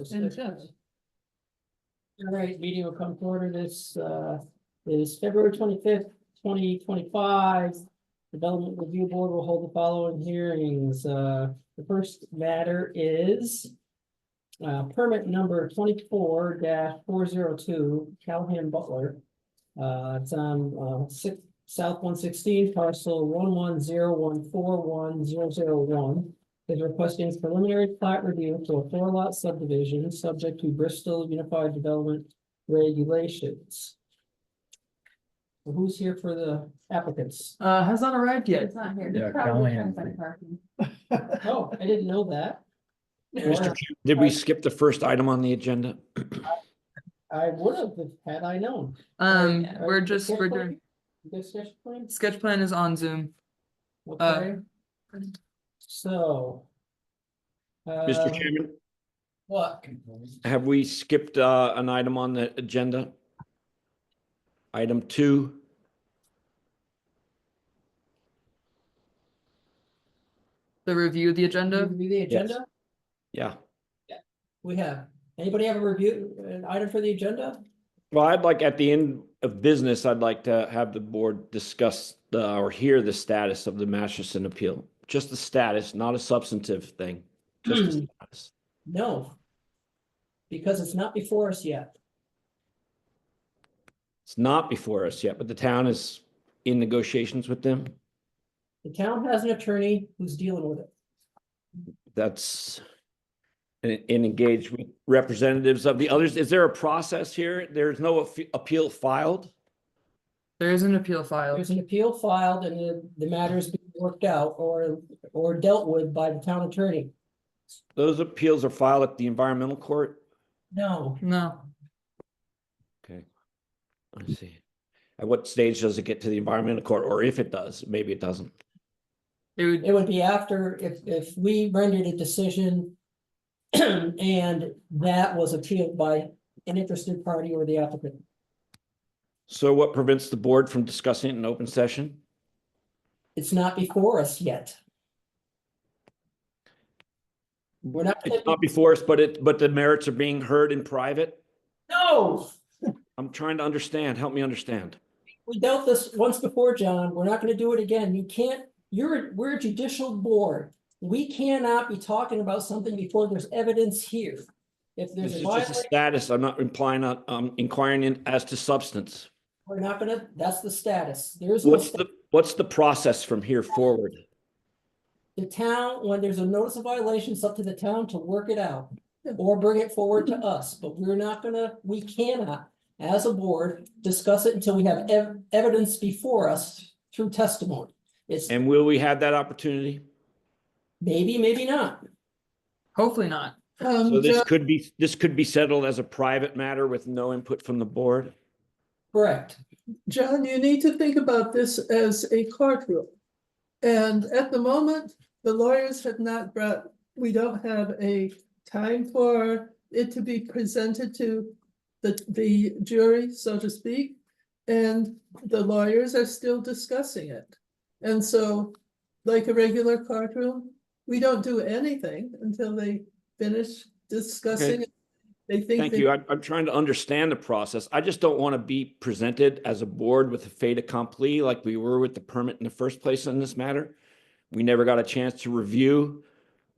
And all right, meeting will come to order. This is February 25th, 2025. Development Review Board will hold the following hearings. The first matter is permit number 24-402 Callahan Butler. It's on South 116 parcel 11014101. Is requesting preliminary plat review to a 4-lot subdivision subject to Bristol Unified Development regulations. So who's here for the applicants? Has not arrived yet. It's not here. Yeah, Probably Callahan. depends on parking. Oh, I didn't know that. Mr. Chairman, did we skip the first item on the agenda? I would have had I known. We're Sketch doing plan? The sketch plan? sketch plan is on Zoom. Okay. So. Mr. Chairman, What? have we skipped an item on the agenda? Item 2. The review of the agenda. Review the agenda? Yeah. We have. Anybody have a review, an item for the agenda? Well, I'd like at the end of business, I'd like to have the board discuss or hear the status of the Masterson appeal. Just the status, not a substantive thing. Just the status. No. Because it's not before us yet. It's not before us yet, but the town is in negotiations with them. The town has an attorney who's dealing with it. That's and engage with representatives of the others. Is there a process here? There's no appeal filed? There is an appeal filed. There's an appeal filed and the matter is being worked out or dealt with by the town attorney. Those appeals are filed at the environmental court? No, No, Okay. I see. At what stage does it get to the environmental court? Or if it does, maybe it doesn't. it would be after, if we rendered a decision and that was appealed by an interested party or the applicant. So what prevents the board from discussing it in open session? It's not before us yet. We're not. It's not before us, but the merits are being heard in private? No, I'm trying to understand. Help me understand. we dealt this once before, John. We're not gonna do it again. You can't, we're a judicial board. We cannot be talking about something before there's evidence here. If there's This a is just a violation, status. I'm not implying, inquiring in as to substance. we're not gonna, that's the status. There's no What's the process from here forward? the town, when there's a notice of violation, it's up to the town to work it out. Or bring it forward to us, but we cannot, as a board, discuss it until we have evidence before us through testimony. It's And will we have that opportunity? maybe, maybe not. hopefully not. So this could be settled as a private matter with no input from the board? Correct. John, you need to think about this as a courtroom. And at the moment, the lawyers have not we don't have a time for it to be presented to the jury, so to speak. And the lawyers are still discussing it. And so, like a regular courtroom, we don't do anything until they finish discussing it. They think. Thank you. I'm trying to understand the process. I just don't want to be presented as a board with a fait accompli like we were with the permit in the first place in this matter. We never got a chance to review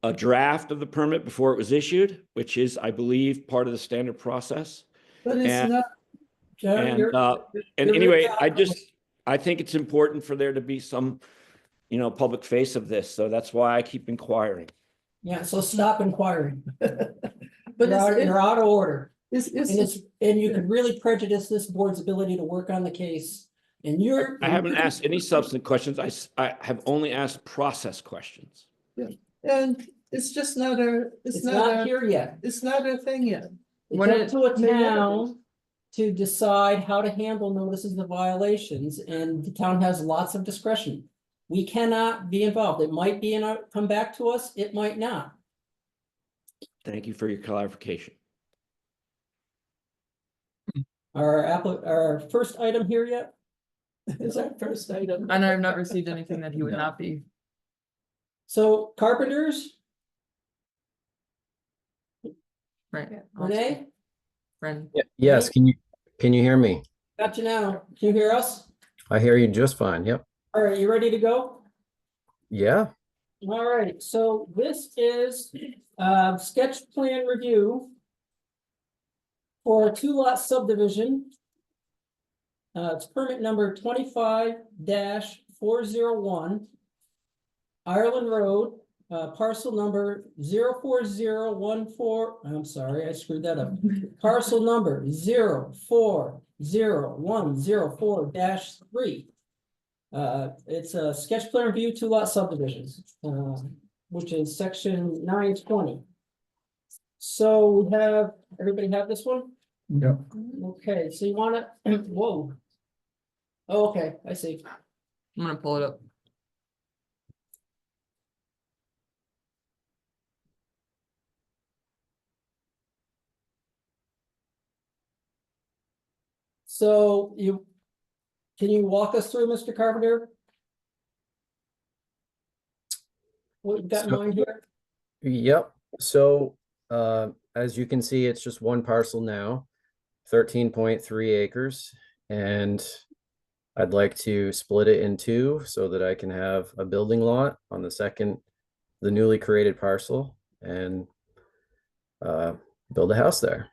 a draft of the permit before it was issued, which is, I believe, part of the standard process. But it's And- not, John, And, you're- and you're- anyway, I think it's important for there to be some, public face of this. So that's why I keep inquiring. Yeah, so stop inquiring. but You're out of order. it's, And you could really prejudice this board's ability to work on the case. And I haven't asked any substantive questions. I have only asked process questions. and it's just not it's not here yet. it's not a thing yet. It's up to a town to decide how to handle notices of violations, and the town has lots of discretion. We cannot be involved. It might come back to us, it might not. Thank you for your clarification. Our first item here yet? It's our first item. And I've not received anything that he would not be. So carpenters, Right. Renee, Friend. Yes, can you hear me? got you now. Can you hear us? I hear you just fine. Yep. All right, you ready to go? Yeah. All right, so this is sketch plan review for a two-lot subdivision. It's permit number 25-401. Ireland Road, parcel number 04014. I'm sorry, I screwed that up. Parcel number 040104-3. It's a sketch plan review, two-lot subdivisions, which is section 920. So we have, everybody have this one? Yep. Okay, so you want to, whoa. Oh, okay, I see. I'm gonna pull it up. So can you walk us through, Mr. Carpenter? What you've got in So- mind here? Yep. So, as you can see, it's just one parcel now, 13.3 acres. And I'd like to split it in two so that I can have a building lot on the newly created parcel and build a house there.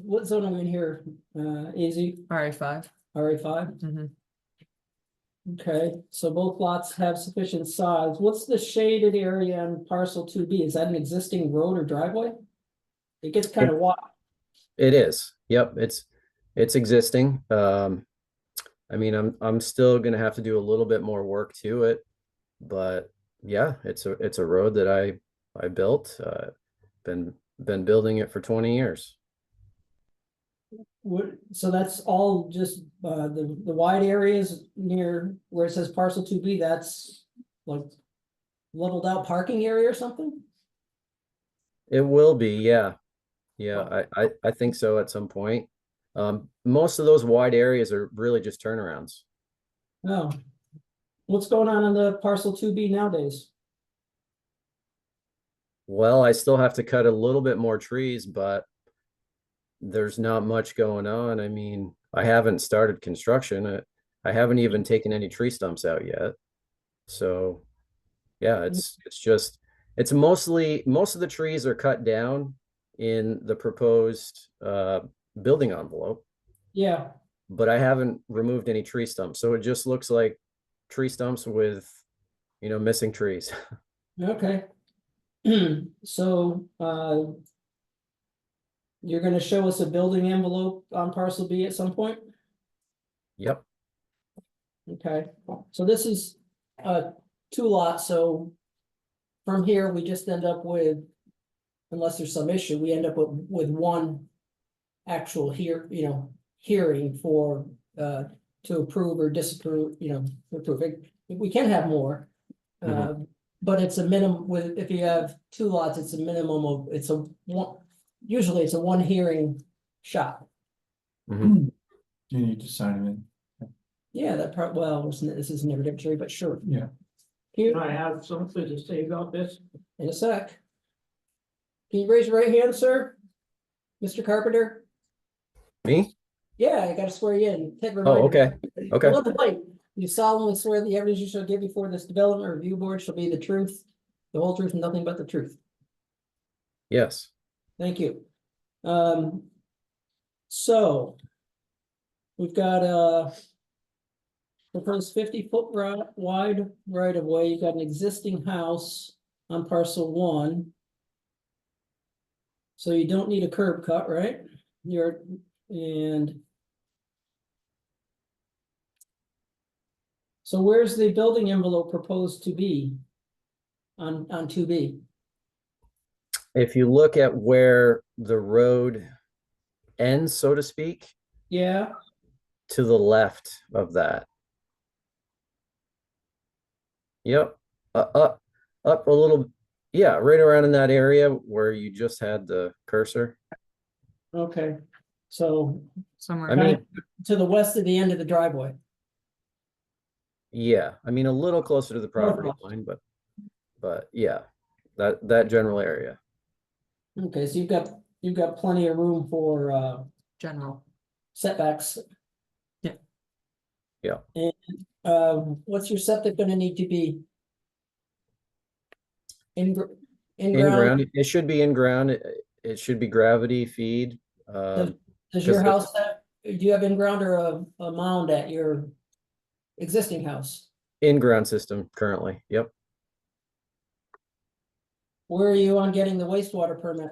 What zone are we in here? AZ, RA5. RA5? Mhm. Okay, so both lots have sufficient size. What's the shaded area on parcel 2B? Is that an existing road or driveway? It gets kind of wide. It is. Yep. It's existing. I mean, I'm still gonna have to do a little bit more work to it, but yeah, it's a road that I built. Been building it for 20 years. So that's all just the wide areas near where it says parcel 2B, that's like leveled out parking area or something? It will be, yeah. Yeah, I think so at some point. Most of those wide areas are really just turnarounds. No. What's going on the parcel 2B nowadays? Well, I still have to cut a little bit more trees, but there's not much going on. I mean, I haven't started construction. I haven't even taken any tree stumps out yet. So, yeah, it's mostly most of the trees are cut down in the proposed building envelope, Yeah, but I haven't removed any tree stumps. So it just looks like tree stumps with, missing trees. okay. So you're gonna show us a building envelope on parcel B at some point? Yep. Okay, so this is two lots, so from here, we just end up with, unless there's some issue, we end up with one actual hearing for to approve or disapprove, to approve it. We can have more. But it's a minimum with, if you have two lots, it's a minimum of, usually it's a one hearing shot. Mhm. You need to sign them in. Yeah, that part, well, this isn't evidentiary, but sure. Yeah. Can I have something to say about this? In a sec. Can you raise your right hand, sir? Mr. Carpenter? Me? Yeah, I gotta swear you in. Ted Oh, reminder. okay. Okay. Below the light, you solemnly swear the evidence you shall give before this development review board shall be the truth, the whole truth, and nothing but the truth. Yes. Thank you. So we've got a proposed 50-foot wide right of way. You've got an existing house on parcel 1. So you don't need a curb cut, right? So where's the building envelope proposed to be on 2B? If you look at where the road ends, so to speak, Yeah, to the left of that. Yep. Up a little. Yeah, right around in that area where you just had the cursor. okay. So Somewhere. I mean, to the west of the end of the driveway. yeah, I mean a little closer to the property Northwest. line, but yeah, that general area. Okay, so you've got plenty of room for General. setbacks. Yeah. Yeah. And what's your septic gonna need to be? In In ground? ground, it should be in ground. It should be gravity feed. Does Because your the- house have, do you have in ground or a mound at your existing house? In ground system currently. Yep. Where are you on getting the wastewater permit?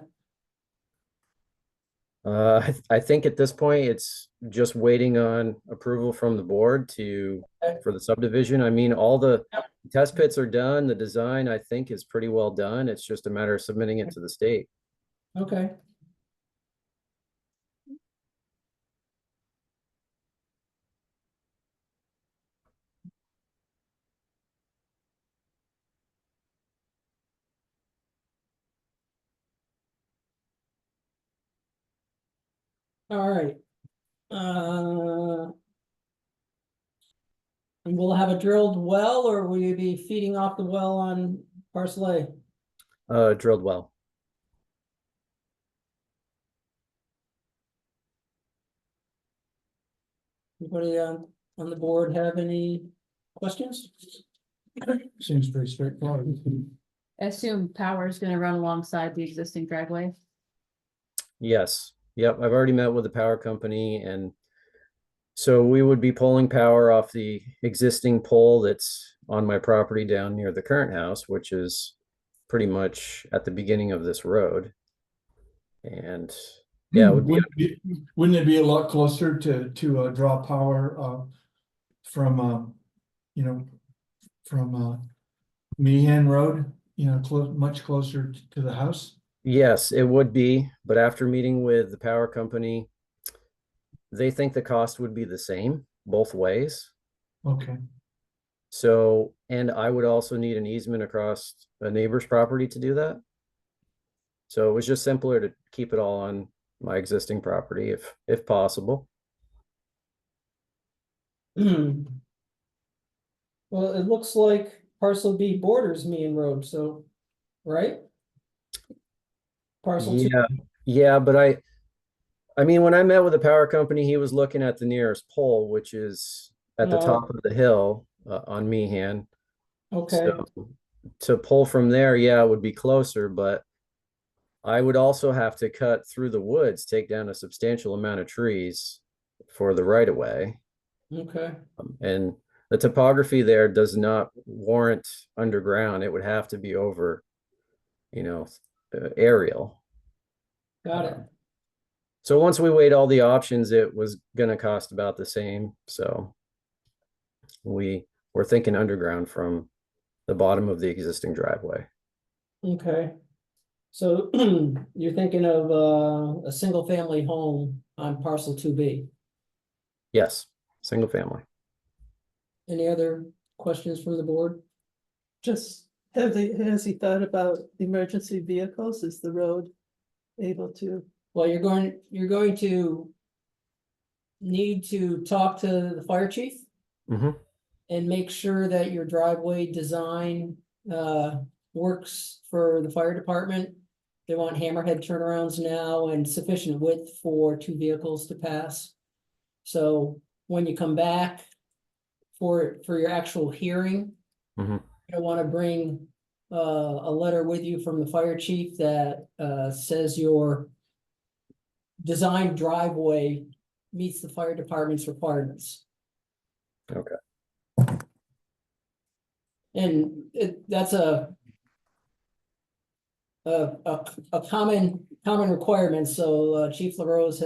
I think at this point, it's just waiting on approval from the board for the subdivision. I mean, all the test pits are done. The design, I think, is pretty well done. It's just a matter of submitting it to the state. Okay. All right. And we'll have a drilled well, or will you be feeding off the well on parcel A? Drilled well. Anybody on the board have any questions? Seems pretty straightforward. I assume power is gonna run alongside the existing driveway. Yes. Yep. I've already met with the power company, and so we would be pulling power off the existing pole that's on my property down near the current house, which is pretty much at the beginning of this road. And yeah, it would be, Wouldn't it be a lot closer to draw power from you know, from Meehan Road, you know, much closer to the house? yes, it would be, but after meeting with the power company, they think the cost would be the same both ways. Okay. So, and I would also need an easement across a neighbor's property to do that. So it was just simpler to keep it all on my existing property if possible. Well, it looks like parcel B borders Meehan Road, so, right? Parcel two, Yeah, but I mean, when I met with the power company, he was looking at the nearest pole, which is at the Oh. top of the hill on Meehan. okay, So to pull from there, yeah, it would be closer, but I would also have to cut through the woods, take down a substantial amount of trees for the right of way. okay, And the topography there does not warrant underground. It would have to be over, you know, aerial. got it. So once we weighed all the options, it was gonna cost about the same. So we were thinking underground from the bottom of the existing driveway. Okay. So you're thinking of a single family home on parcel 2B. Yes, single family. Any other questions from the board? Just, has he thought about emergency vehicles? Is the road able to? Well, you're going to need to talk to the fire chief Mhm. and make sure that your driveway design works for the fire department. They want hammerhead turnarounds now and sufficient width for 2 vehicles to pass. So when you come back for your actual hearing, Mhm. I want to bring a letter with you from the fire chief that says your design driveway meets the fire department's requirements. Okay. And that's a common requirement, so Chief LaRose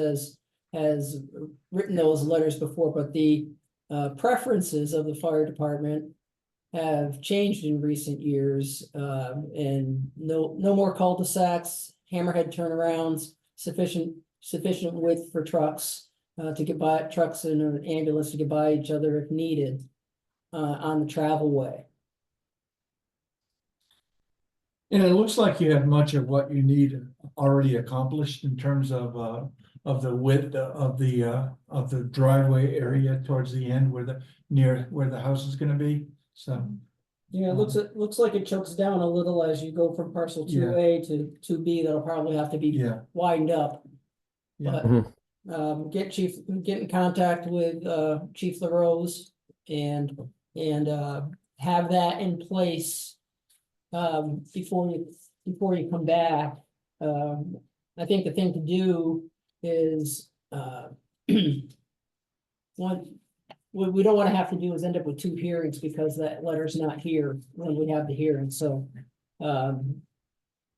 has written those letters before, but the preferences of the fire department have changed in recent years, and no more cul-de-sacs, hammerhead turnarounds, sufficient width for trucks to get by, trucks and an ambulance to get by each other if needed on the travel way. And it looks like you have much of what you need already accomplished in terms of the width of the driveway area towards the end where the house is gonna be. So Yeah, looks like it chokes down a little as you go from parcel two A to two B. That'll probably have to be Yeah, widened up. Yeah. But, get in contact with, Chief LaRose and, have that in place. Before you come back. I think the thing to do is, one, what we don't want to have to do is end up with two hearings because that letter's not here when we have the hearing, so.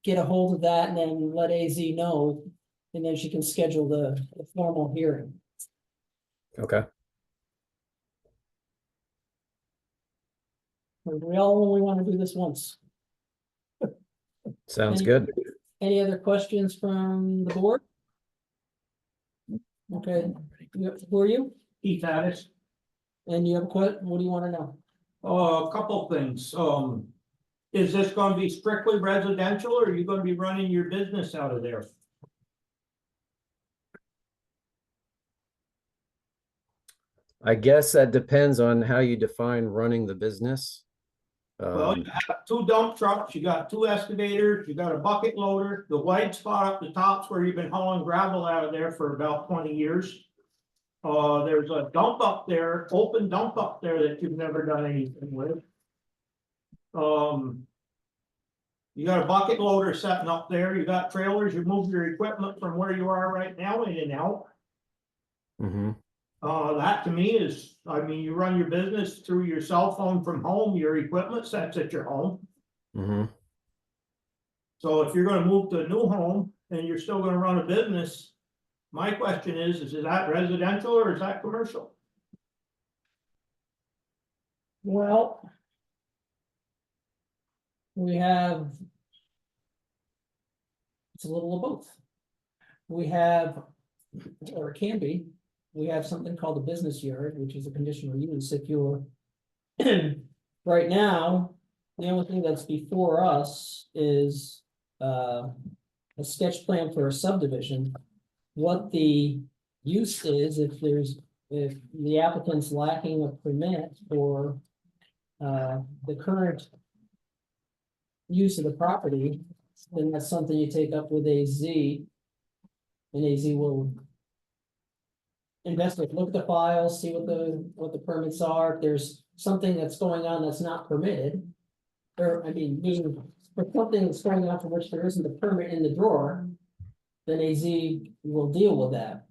Get a hold of that and then let AZ know, and then she can schedule the formal hearing. Okay, We all only want to do this once. sounds Any- good. Any other questions from the board? Okay, who are you? Keith Addis. And you have what do you want to know? A couple things. Is this gonna be strictly residential or are you gonna be running your business out of there? I guess that depends on how you define running the business. Well, you got two dump trucks, you got two excavators, you got a bucket loader, the white spot up the top's where you've been hauling gravel out of there for about 20 years. There's a dump up there, open dump up there that you've never done anything with. You got a bucket loader sitting up there, you got trailers, you move your equipment from where you are right now in and out. Mhm. That to me is, I mean, you run your business through your cell phone from home, your equipment sits at your home. Mhm. So if you're gonna move to a new home and you're still gonna run a business, my question is that residential or is that commercial? Well, we have, it's a little of both. We have, or it can be, we have something called a business yard, which is a conditional use if you're. Right now, the only thing that's before us is, a sketch plan for a subdivision. What the use is, if the applicant's lacking a permit for, the current use of the property, then that's something you take up with AZ. And AZ will investigate, look at the files, see what the permits are. If there's something that's going on that's not permitted. Or, I mean, for something that's going on for which there isn't a permit in the drawer, then AZ will deal with that.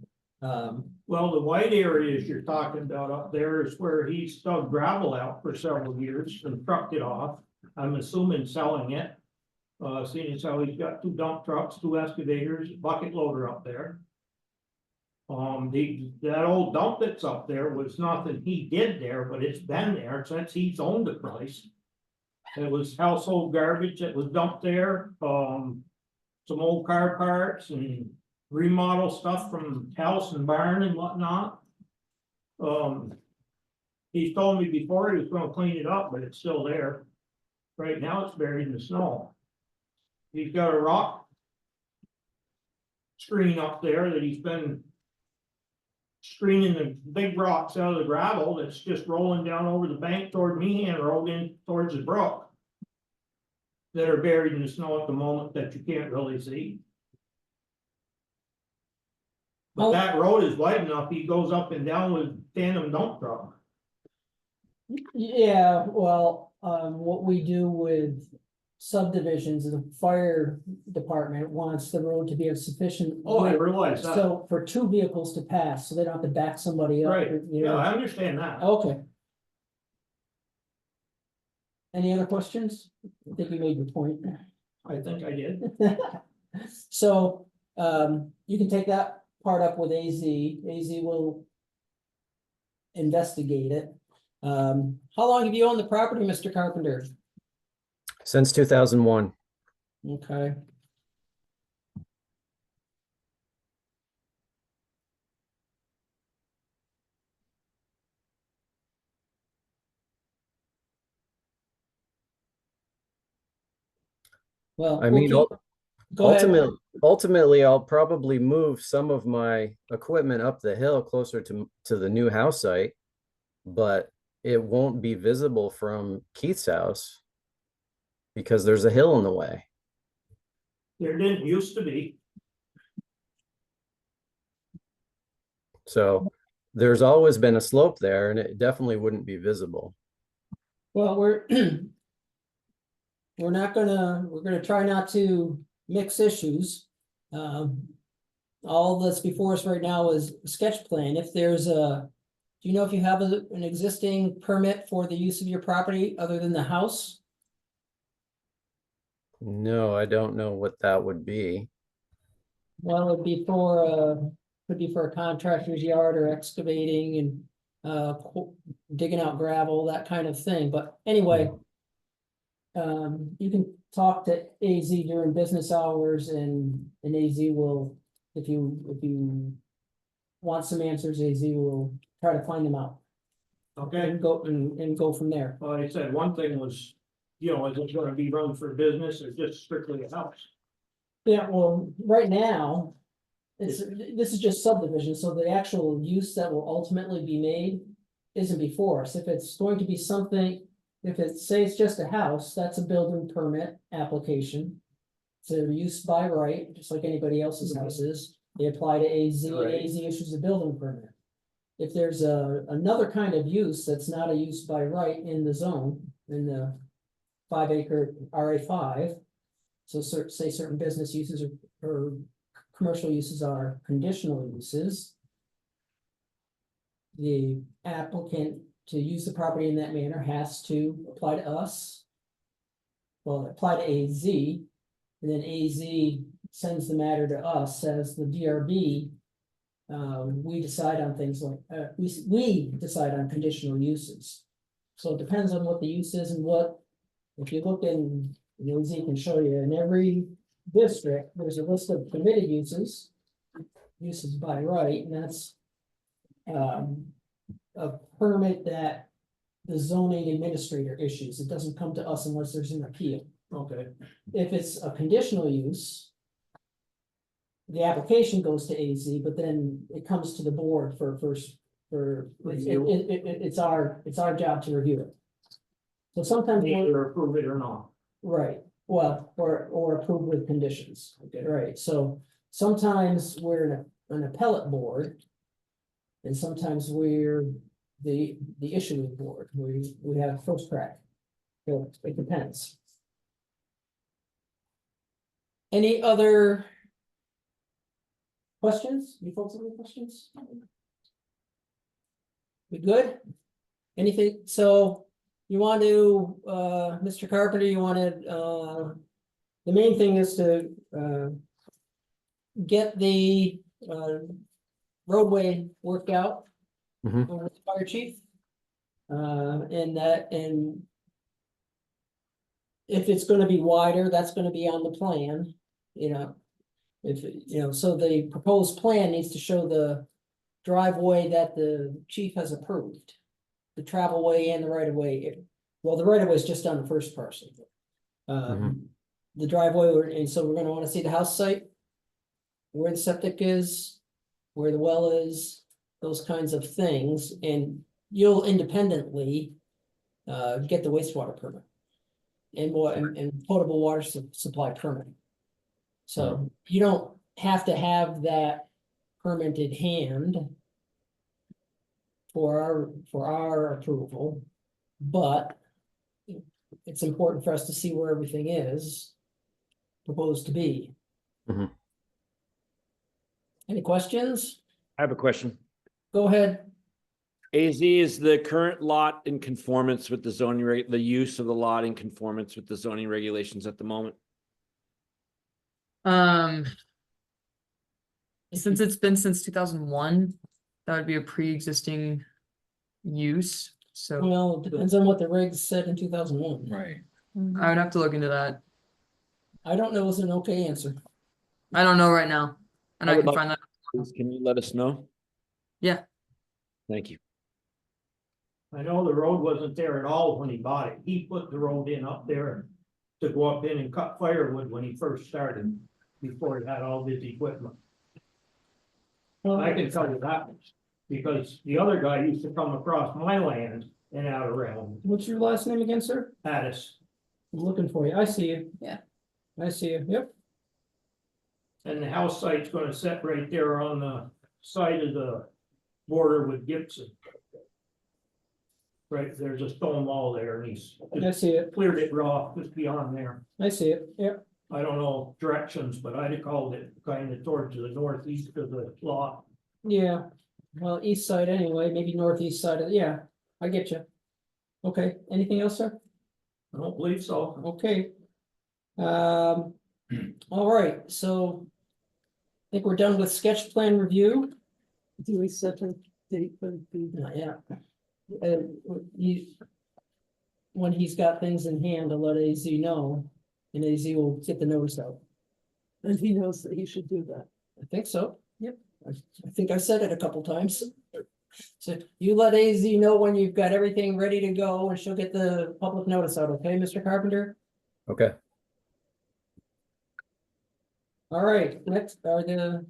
Well, the white areas you're talking about up there is where he dug gravel out for several years and trucked it off. I'm assuming selling it. Seeing as how he's got two dump trucks, two excavators, bucket loader up there. That old dump that's up there was nothing he did there, but it's been there since he's owned the place. It was household garbage that was dumped there, some old car parts and remodel stuff from house and barn and whatnot. He's told me before he was gonna clean it up, but it's still there. Right now it's buried in the snow. He's got a rock screen up there that he's been screening the big rocks out of the gravel that's just rolling down over the bank toward Meehan Road in towards the brook. That are buried in the snow at the moment that you can't really see. But that road is wide enough, he goes up and down with tandem dump truck. Yeah, well, what we do with subdivisions, the fire department wants the road to be of sufficient. Oh, I width, realize that, So for two vehicles to pass, so they don't have to back somebody up. right, you yeah, know. I understand that. Okay. Any other questions? I think you made your point. I think I did. So, you can take that part up with AZ. AZ will investigate it. How long have you owned the property, Mr. Carpenter? Since 2001. Okay. Well, I mean, go ahead. ultimately, I'll probably move some of my equipment up the hill closer to the new house site. But it won't be visible from Keith's house because there's a hill in the way. There didn't used to be. So there's always been a slope there and it definitely wouldn't be visible. Well, we're gonna try not to mix issues. All that's before us right now is a sketch plan. If there's a, do you know if you have an existing permit for the use of your property other than the house? No, I don't know what that would be. Well, it'd be for, could be for a contractor's yard or excavating and, digging out gravel, that kind of thing, but anyway. You can talk to AZ during business hours and AZ will, if you want some answers, AZ will try to find them out Okay, and go from there. like I said, one thing was, you know, is it gonna be run for business or just strictly a house? Yeah, well, right now, this is just subdivision, so the actual use that will ultimately be made isn't before us. If it's going to be something, if say it's just a house, that's a building permit application. It's a use by right, just like anybody else's house is. They apply to AZ, and Right. AZ issues a building permit. If there's another kind of use that's not a use by right in the zone, in the 5-acre RA5. So say certain business uses or commercial uses are conditional uses. The applicant to use the property in that manner has to apply to us. Well, apply to AZ, and then AZ sends the matter to us, says the DRB. We decide on things like, we decide on conditional uses. So it depends on what the use is and what, if you look in, AZ can show you, in every district, there's a list of permitted uses. Uses by right, and that's a permit that the zoning administrator issues. It doesn't come to us unless there's an appeal. Okay, If it's a conditional use, the application goes to AZ, but then it comes to the board for Review. it's our job to review it. So sometimes we're, either approve it or not. right, well, or approved with conditions, Okay. right, so sometimes we're an appellate board. And sometimes we're the issuing board, we have first crack. So it depends. Any other questions? You folks have any questions? We good? Anything, so you want to, Mr. Carpenter, you wanted, the main thing is to, get the, roadway worked out. Mhm. With the fire chief. And if it's gonna be wider, that's gonna be on the plan, you know. If, so the proposed plan needs to show the driveway that the chief has approved. The travel way and the right of way, well, the right of way is just on the first parcel. The driveway, and so we're gonna wanna see the house site. Where the septic is, where the well is, those kinds of things, and you'll independently get the wastewater permit. And potable water supply permit. So you don't have to have that permit in hand for our approval, but it's important for us to see where everything is proposed to be. Mhm. Any questions? I have a question. Go ahead. AZ, is the current lot in conformance with the zoning the use of the lot in conformance with the zoning regulations at the moment? Since it's been since 2001, that would be a pre-existing use, so Well, it depends on what the regs said in 2001. Right. I would have to look into that. I don't know is an okay answer. I don't know right now, and I I would can like- find that. Please, can you let us know? Yeah. Thank you. I know the road wasn't there at all when he bought it. He put the road in up there to go up in and cut firewood when he first started, before he had all this equipment. I can tell you that much, because the other guy used to come across my land and out around What's your last name again, sir? Addis. I'm looking for you. I see you. Yeah. I see you. Yep. And the house site's gonna sit right there on the side of the border with Gibson. Right, there's a stone wall there and he's I just see it. cleared it raw just beyond there. I see it. Yep. I don't know directions, but I'd have called it kind of towards the northeast of the lot. Yeah. Well, east side anyway, maybe northeast side of, yeah, I get you. Okay, anything else, sir? I don't believe so. Okay. All right, so. I think we're done with sketch plan review. Do we set a date for the? Not yet. You. When he's got things in hand, to let AZ know, and AZ will get the notice out. And he knows that he should do that. I think so. Yep. I think I said it a couple times. So you let AZ know when you've got everything ready to go and she'll get the public notice out, okay, Mr. Carpenter? Okay. All right, next are the,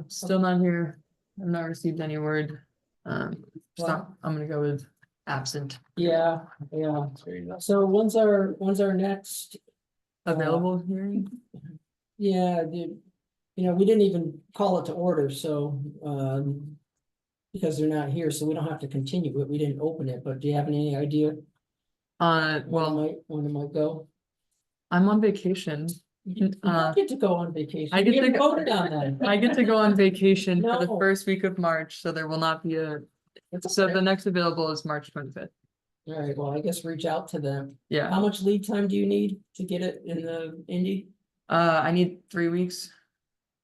Still not here. I've not received any word. So Wow. I'm gonna go with absent. yeah, yeah. So when's our next, Available hearing? yeah, dude. You know, we didn't even call it to order, so, because they're not here, so we don't have to continue it. We didn't open it, but do you have any idea Well, when it might go? I'm on vacation. You don't get to go on vacation. I get You to haven't go- voted on that. I get to go on vacation for the No. first week of March, so there will not be a, so the next available is March 25th. All right, well, I guess reach out to them. Yeah, How much lead time do you need to get it in the Indy? I need 3 weeks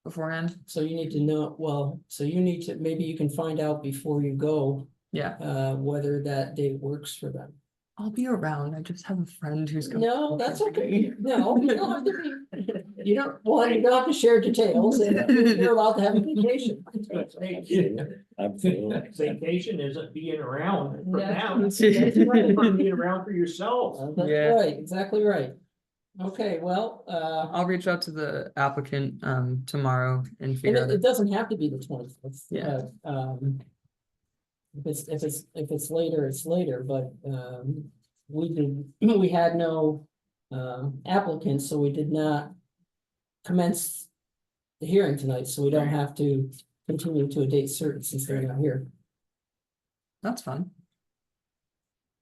beforehand. So you need to know, well, so you need to, maybe you can find out before you go, Yeah, whether that date works for them. I'll be around. I just have a friend who's coming. No, that's okay. No, you don't have to be, you don't, well, you don't have to share details, and you're allowed to have a vacation. Vacation isn't being around for Yeah. now. That's right. Being around for yourself. That's Yeah. right, exactly right. Okay, well, I'll reach out to the applicant tomorrow and and figure out. it doesn't have to be the 25th. Yeah. If it's later, it's later, but we had no applicants, so we did not commence the hearing tonight, so we don't have to continue to a date certain since they're not here. That's fun.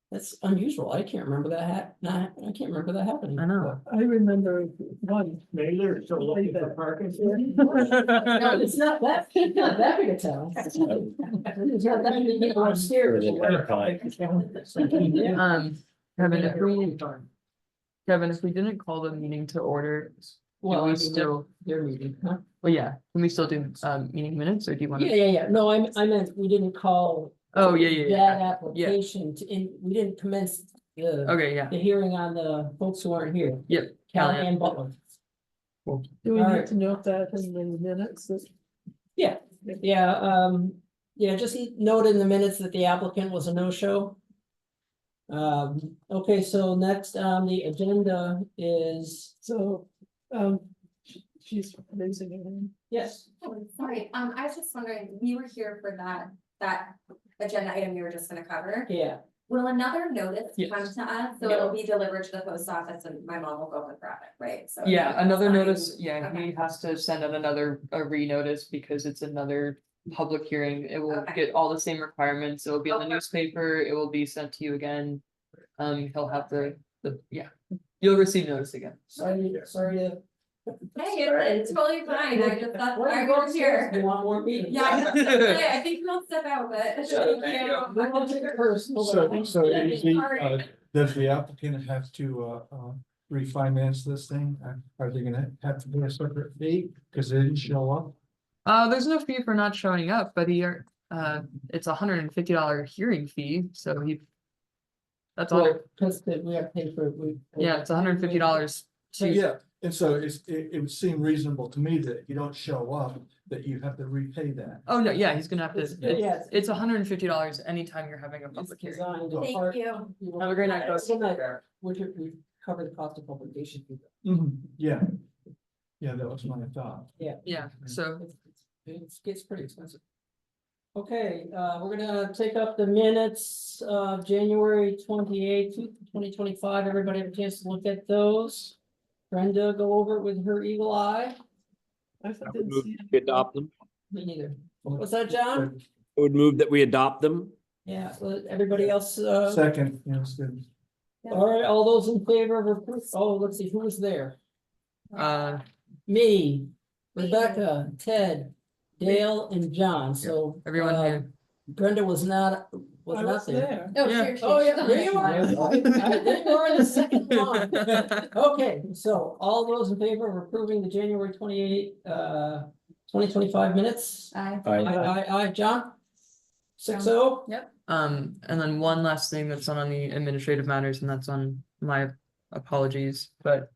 That's unusual. I can't remember that I can't remember that happening. I know. I remember one. Maybe they're still looking for parking. No, it's not that big a town. It's not that many people upstairs. Kevin, if we didn't call the meeting to order, Well, I we mean, still, their meeting, huh? well, yeah, can we still do meeting minutes or do you want to? Yeah. No, I meant, we didn't call Oh, yeah. that application we didn't commence the Okay, yeah. hearing on the folks who aren't here. Yep. Callahan Butler. Do we All need right. to note that in the minutes? Yeah, just note in the minutes that the applicant was a no-show. Okay, so next on the agenda is, So, she's raising her hand. yes, Oh, sorry, I was just wondering, we were here for that agenda item you were just gonna cover. yeah, Will another notice Yes. come to us? So it'll be delivered to the post office and my mom will go and grab it, right? So. Yeah, another Sign- notice, yeah, he Okay. has to send out a re-notice because it's another public hearing. It will Okay. get all the same requirements. It will be in the Okay. newspaper. It will be sent to you again. He'll have yeah, you'll receive notice again. sorry to. Hey, it's totally fine, I just thought, Why I go was here. upstairs? You want more meetings? Yeah, I think we'll step out, but. We'll take it personal, but- So Sorry. does the applicant have to refinance this thing? Are they gonna have to pay a separate fee because they didn't show up? There's no fee for not showing up, but it's $150 hearing fee, so that's all. Well, because we have to pay for. Yeah, it's $150 So to, yeah, and so it would seem reasonable to me that if you don't show up, that you have to repay that. oh, no, yeah, he's gonna have to, Yeah. it's $150 anytime you're having a It's public hearing. designed to Thank part- you. Have a great night, folks. Good night. We cover the cost of publication. Yeah. Yeah, that was my thought. Yeah, so It gets pretty expensive. Okay, we're gonna take up the minutes of January 28th, 2025. Everybody have a chance to look at those. Brenda, go over it with her eagle eye. I didn't Move see that it. we adopt them. Me neither. What's that, John? I would move that we adopt them. Yeah, so everybody else, Second, yes, good. all right, all those in favor of approve, oh, let's see, who was there? Me, Rebecca, Ted, Dale, and John, so. everyone here. Brenda was not I was there. there. Oh, Yeah. sure, Oh, sure. yeah, there you are. There you are in the second one. Okay, so all those in favor of approving the January 28th, 2025 minutes? Aye. Aye, John? 6-0? Yep. And then one last thing that's not on the administrative matters, and that's on my apologies, but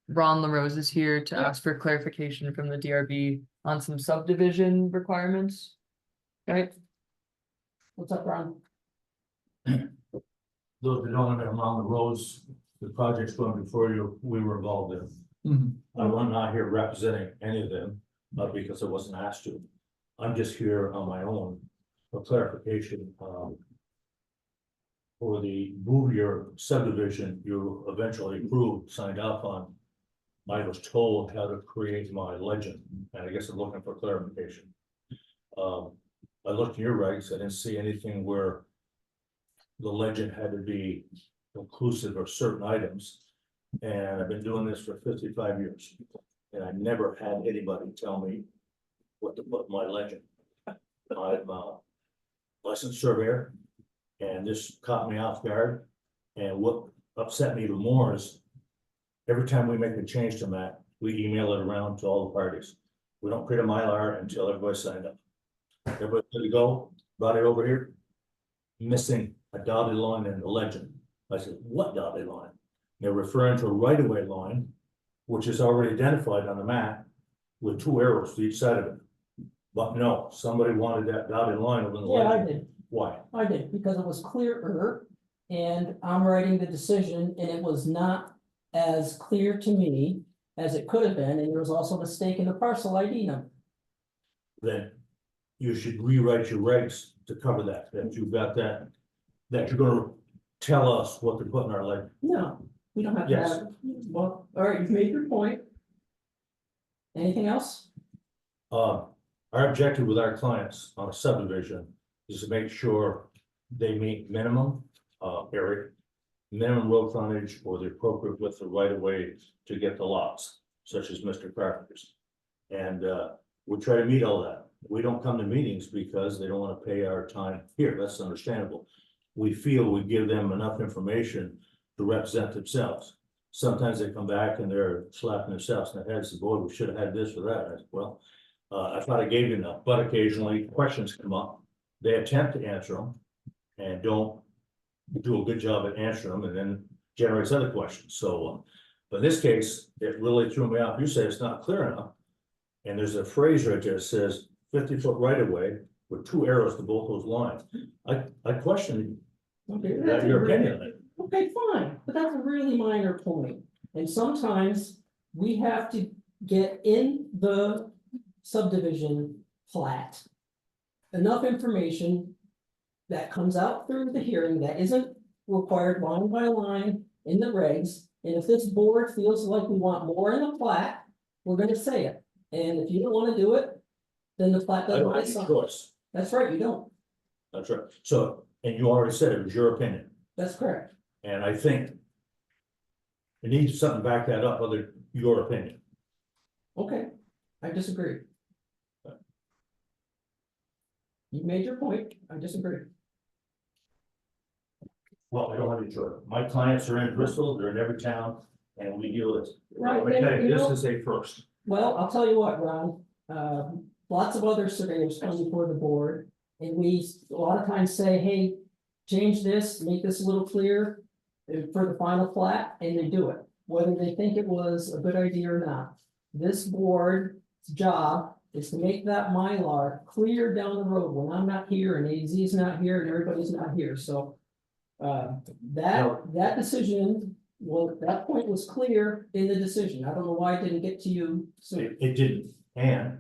Ron LaRose is here to Yeah. ask for clarification from the DRB on some subdivision requirements. Right? What's up, Ron? Those that don't know, along the roads, the projects going before you, we were involved in. Mhm. I'm not here representing any of them, because I wasn't asked to. I'm just here on my own for clarification, for the Bouvier subdivision you eventually approved, signed off on. I was told how to create my legend, and I guess I'm looking for clarification. I looked at your regs, I didn't see anything where the legend had to be inclusive of certain items. And I've been doing this for 55 years, and I never had anybody tell me what to put in my legend. I'm a licensed surveyor, and this caught me off guard. And what upset me even more is every time we make a change to that, we email it around to all the parties. We don't create a Mylar until everybody's signed up. Everybody's good to go, brought it over here, missing a dotted line in the legend. I said, what dotted line? They're referring to a right-of-way line, which is already identified on the map with 2 arrows to each side of it. But no, somebody wanted that dotted line over the Yeah, I legend. did. Why? I did, because it was clearer, and I'm writing the decision, and it was not as clear to me as it could have been, and there was also a mistake in the parcel ID number. Then you should rewrite your regs to cover that, that you've got that, that you're gonna tell us what to put in our legend. No, we don't have to Yes. have, well, all right, you've made your point. Anything else? Our objective with our clients on a subdivision is to make sure they meet minimum, area, minimum road frontage or the appropriate width of right of way to get the lots, such as Mr. Carpenter's. And, we try to meet all that. We don't come to meetings because they don't want to pay our time here. That's understandable. We feel we give them enough information to represent themselves. Sometimes they come back and they're slapping themselves in the head, say, boy, we should have had this or that. I said, well, I thought I gave you enough, but occasionally questions come up. They attempt to answer them and don't do a good job at answering them and then generates other questions. So, but in this case, it really threw me off. You say it's not clear enough. And there's a phrase right there that says 50-foot right of way with 2 arrows to both those lines. I question Okay, that, your opinion on it. Okay, fine, but that's a really minor point, and sometimes we have to get in the subdivision plat. Enough information that comes out through the hearing that isn't required line by line in the regs. And if this board feels like we want more in the plat, we're gonna say it. And if you don't wanna do it, then the plat I doesn't. don't have get a signed. choice. That's right, you don't. That's right. So, and you already said it was your opinion. That's correct. And I think it needs something to back that up, other your opinion. Okay, I disagree. You made your point, I disagree. Well, I don't have any choice. My clients are in Bristol, they're in every town, and we deal with it. Right, Let me tell and you, you this know- is a first. Well, I'll tell you what, Ron, lots of other surveyors come before the board. And we a lot of times say, hey, change this, make this a little clearer. For the final plat, and they do it, whether they think it was a good idea or not. This board's job is to make that Mylar clear down the road when I'm not here and AZ is not here and everybody's not here, so. That decision, well, that point was clear in the decision, I don't know why it didn't get to you sooner. It didn't, and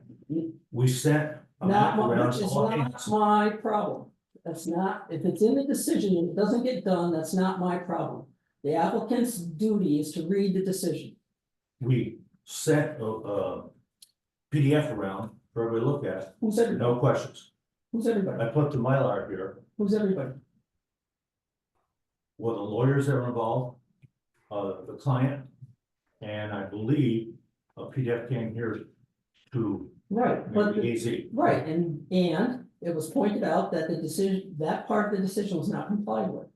we sent Not, around it's all not hands. my problem. That's not, if it's in the decision and it doesn't get done, that's not my problem. The applicant's duty is to read the decision. We sent a PDF around for everybody to look at, Who's everybody? no questions. Who's everybody? I put the Mylar here, Who's everybody? with the lawyers that are involved, the client, and I believe a PDF came here to Right, but, maybe AZ. right, and it was pointed out that the decision, that part of the decision was not complied with.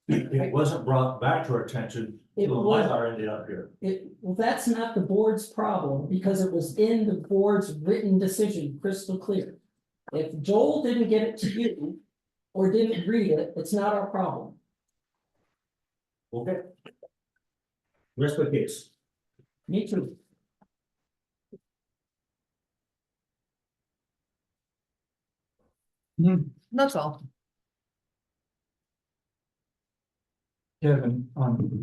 It wasn't brought back to our attention It until was- Mylar ended up here. Well, that's not the board's problem, because it was in the board's written decision, crystal clear. If Joel didn't get it to you, or didn't read it, it's not our problem. Okay. Rest of the case. Me too. That's all. Kevin,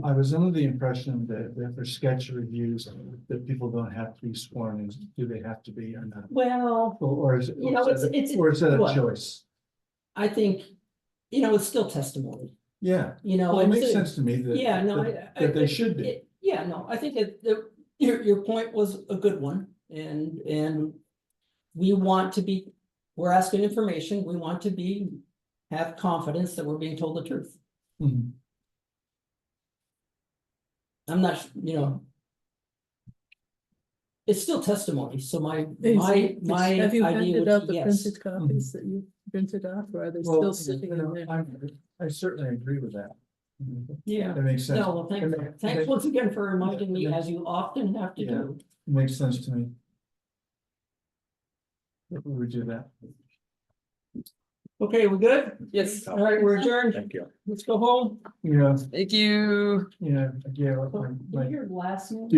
I was under the impression that for sketch reviews, that people don't have to be sworn in. Do they have to be or not? Well, Or is it? you know, it's. Or is that a what? choice? I think, it's still testimony, Yeah, and well, it makes so- sense to me that. Yeah, no, that they should be. Yeah, no, I think your point was a good one, and we want to be, we're asking information, we want to have confidence that we're being told the truth. Mhm. I'm not, it's still testimony, so my Have you idea handed would out be the yes. printed copies that you printed off, or are they Well, still sitting in there? I certainly agree with that. Yeah, That makes sense. no, well, It ma- thanks it once again for reminding me, Yeah. as you often have to Yeah. do. makes sense to me. If we would do that. Okay, we good? Yes. All right, we're adjourned. Thank you. Let's go home. Yeah, Thank you. yeah, yeah. Did you hear last name?